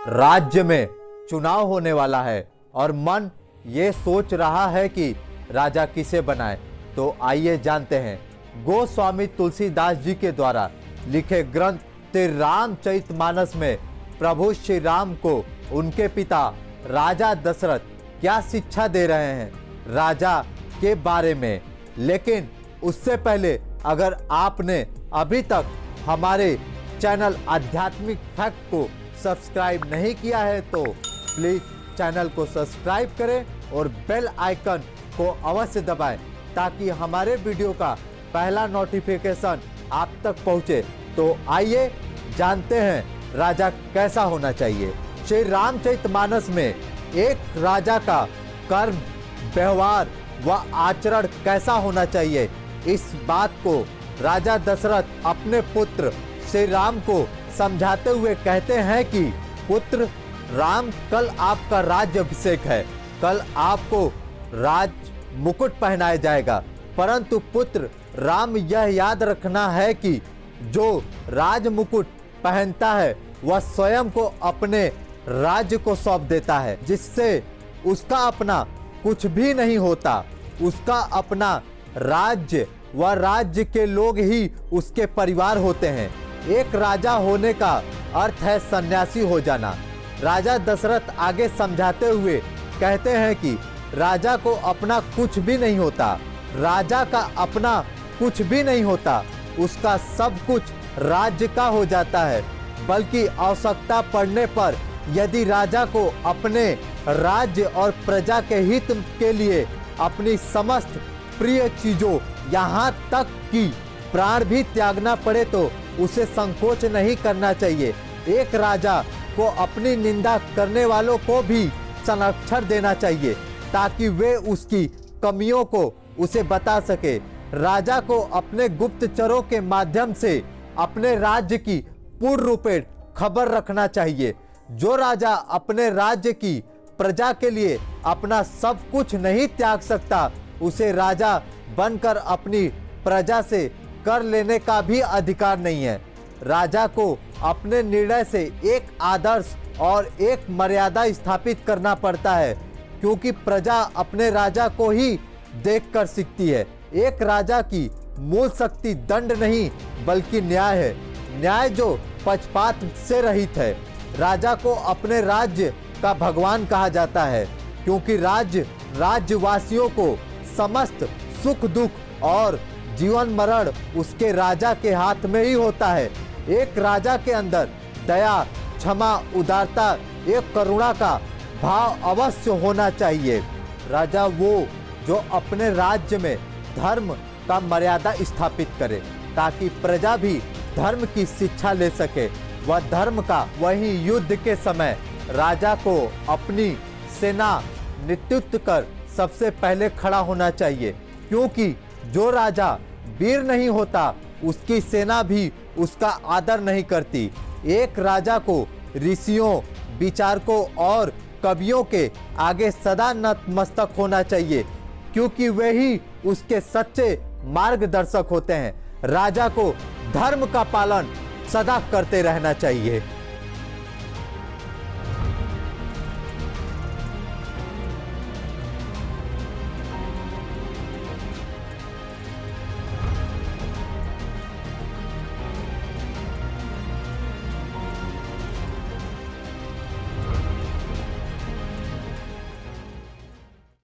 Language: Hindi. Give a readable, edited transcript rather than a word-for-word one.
राज्य में चुनाव होने वाला है और मन ये सोच रहा है कि राजा किसे बनाए। तो आइए जानते हैं गोस्वामी तुलसीदास जी के द्वारा लिखे ग्रंथ श्री रामचरितमानस में प्रभु श्री राम को उनके पिता राजा दशरथ क्या शिक्षा दे रहे हैं राजा के बारे में। लेकिन उससे पहले अगर आपने अभी तक हमारे चैनल आध्यात्मिक फैक्ट को सब्सक्राइब नहीं किया है तो प्लीज चैनल को सब्सक्राइब करें और बेल आइकन को अवश्य दबाएं ताकि हमारे वीडियो का पहला नोटिफिकेशन आप तक पहुंचे। तो आइए जानते हैं राजा कैसा होना चाहिए। श्री रामचरितमानस में एक राजा का कर्म, व्यवहार व आचरण कैसा होना चाहिए, इस बात को राजा दशरथ अपने पुत्र श्री राम को समझाते हुए कहते हैं कि पुत्र राम, कल आपका राज्य अभिषेक है, कल आपको राज मुकुट पहनाया जाएगा, परंतु पुत्र राम यह याद रखना है कि जो राज मुकुट पहनता है वह स्वयं को अपने राज्य को सौंप देता है, जिससे उसका अपना कुछ भी नहीं होता। उसका अपना राज्य व राज्य के लोग ही उसके परिवार होते हैं। एक राजा होने का अर्थ है सन्यासी हो जाना। राजा दशरथ आगे समझाते हुए कहते हैं कि राजा को अपना कुछ भी नहीं होता, राजा का अपना कुछ भी नहीं होता, उसका सब कुछ राज्य का हो जाता है। बल्कि आवश्यकता पड़ने पर यदि राजा को अपने राज्य और प्रजा के हित के लिए अपनी समस्त प्रिय चीजों, यहाँ तक कि प्राण भी त्यागना पड़े तो उसे संकोच नहीं करना चाहिए। एक राजा को अपनी निंदा करने वालों को भी संरक्षण देना चाहिए ताकि वे उसकी कमियों को उसे बता सके। राजा को अपने गुप्तचरों के माध्यम से अपने राज्य की पूर्ण रूपेण खबर रखना चाहिए। जो राजा अपने राज्य की प्रजा के लिए अपना सब कुछ नहीं त्याग सकता, उसे राजा बनकर अपनी प्रजा से कर लेने का भी अधिकार नहीं है। राजा को अपने निर्णय से एक आदर्श और एक मर्यादा स्थापित करना पड़ता है, क्योंकि प्रजा अपने राजा को ही देखकर सीखती है। एक राजा की मूल शक्ति दंड नहीं बल्कि न्याय है, न्याय जो पक्षपात से रहित है। राजा को अपने राज्य का भगवान कहा जाता है, क्योंकि राज्यवासियों को समस्त सुख दुख और जीवन मरण उसके राजा के हाथ में ही होता है। एक राजा के अंदर दया, क्षमा, उदारता, एक करुणा का भाव अवश्य होना चाहिए। राजा वो जो अपने राज्य में धर्म का मर्यादा स्थापित करे ताकि प्रजा भी धर्म की शिक्षा ले सके। वह धर्म का वही युद्ध के समय राजा को अपनी सेना नेतृत्व कर सबसे पहले खड़ा होना चाहिए, क्योंकि जो राजा वीर नहीं होता उसकी सेना भी उसका आदर नहीं करती। एक राजा को ऋषियों, विचारकों और कवियों के आगे सदा नतमस्तक होना चाहिए, क्योंकि वे ही उसके सच्चे मार्गदर्शक होते हैं। राजा को धर्म का पालन सदा करते रहना चाहिए।